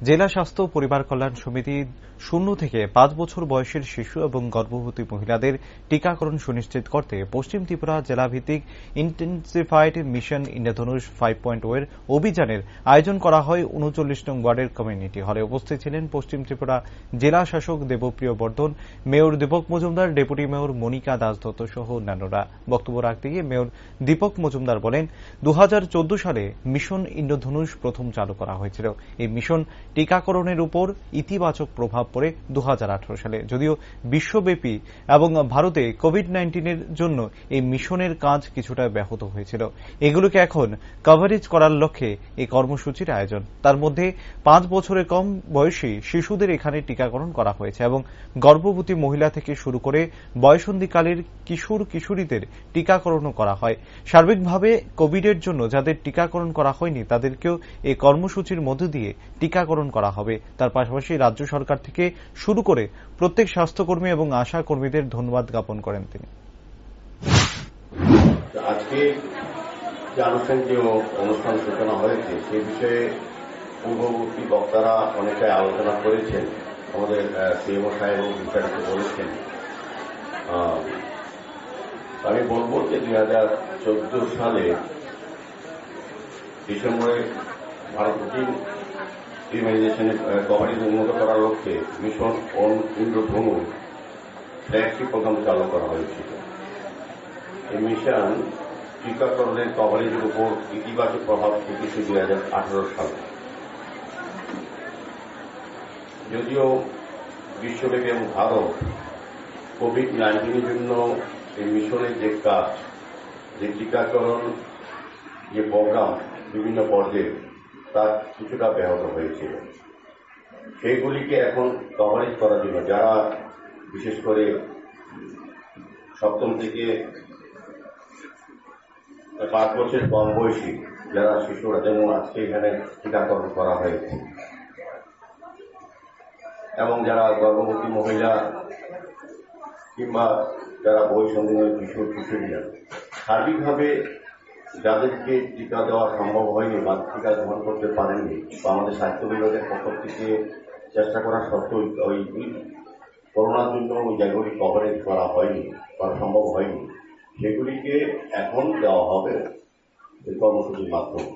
জেলা স্বাস্থ্য পরিবার কল্যাণ সমিতি 0 থেকে 5 বছর বয়সের শিশু এবং গর্ভবতী মহিলাদের টিকাকরণ সুনিশ্চিত করতে পশ্চিম ত্রিপুরা জেলাভিত্তিক ইন্টেন্সিফাইড মিশন ইন্দ্রধনুষ 5.0 এর অভিযানের আয়োজন করা হয় 39 নং ওয়ার্ডের কমিউনিটি হলে। উপস্থিত ছিলেন পশ্চিম ত্রিপুরা জেলা শাসক Debapriya Bardhan, mayor Dipak Majumdar, deputy mayor Monika Das Dutta সহ অন্যান্যরা। বক্তব্য রাখতে গিয়ে মেয়র দীপক মজুমদার বলেন, 2014 সালে মিশন ইন্দ্রধনুষ প্রথম চালু করা হয়েছিল। এই মিশন টিকাকরণের উপর ইতিবাচক প্রভাব পড়ে 2018 সালে। যদিও বিশ্বব্যাপী এবং ভারতে কোভিড-19 এর জন্য এই মিশনের কাজ কিছুটা ব্যাহত হয়েছিল। এগুলোকে এখন কভারেজ করার লক্ষ্যে এই কর্মসূচির আয়োজন। তার মধ্যে 5 বছরের কম বয়সী শিশুদের এখানে টিকাকরণ করা হয়েছে এবং গর্ভবতী মহিলা থেকে শুরু করে বয়সন্ধিকালের কিশোর কিশোরীদের টিকাকরণও করা হয়। সার্বিকভাবে কোভিডের জন্য যাদের টিকাকরণ করা হয়নি তাদেরকেও এই কর্মসূচির মধ্য দিয়ে টিকাকরণ করা হবে। তার পাশাপাশি রাজ্য সরকার থেকে শুরু করে প্রত্যেক স্বাস্থ্যকর্মী এবং আশা কর্মীদের ধন্যবাদ জ্ঞাপন করেন তিনি। আজকে যে আনুষ্ঠানিক যে অনুষ্ঠান সূচনা হয়েছে সে বিষয়ে পূর্ববর্তী বক্তারা অনেকটাই আলোচনা করেছেন, আমাদের সিএমও সাহেব বিস্তারিত বলেছেন। আমি বলবো যে 2014 সালে ডিসেম্বরে ভারত ইমিউনাইজেশনের কভারেজ উন্নত করার লক্ষ্যে মিশন ইন্দ্রধনু ফ্ল্যাগশিপ প্রোগ্রাম চালু করা হয়েছিল। এই মিশন টিকাকরণের কভারেজের উপর ইতিবাচক প্রভাব দেখেছে 2018 সালে। যদিও বিশ্বব্যাপী এবং ভারত কোভিড-19 জন্য এই মিশনের যে কাজ, যে টিকাকরণ যে প্রোগ্রাম বিভিন্ন পর্যায়ে তা কিছুটা ব্যাহত হয়েছিল। সেইগুলিকে এখন কভারেজ করার জন্য যারা বিশেষ করে 7ম থেকে 5 বছর কম বয়সী যারা শিশুরা, যেমন আজকে এখানে টিকাকরণ করা হয়েছে, এবং যারা গর্ভবতী মহিলা কিংবা যারা বয়সন্ধিকালীন কিশোর কিশোরীরা, সার্বিকভাবে যাদেরকে টিকা দেওয়া সম্ভব হয়নি বা টিকা গ্রহণ করতে পারেননি বা আমাদের স্বাস্থ্য বিভাগের পক্ষ থেকে চেষ্টা করা সত্ত্বেও ওই করোনার জন্য ওই জায়গাগুলি কভারেজ করা হয়নি বা সম্ভব হয়নি, সেগুলিকে এখন দেওয়া হবে এই কর্মসূচির মাধ্যমে।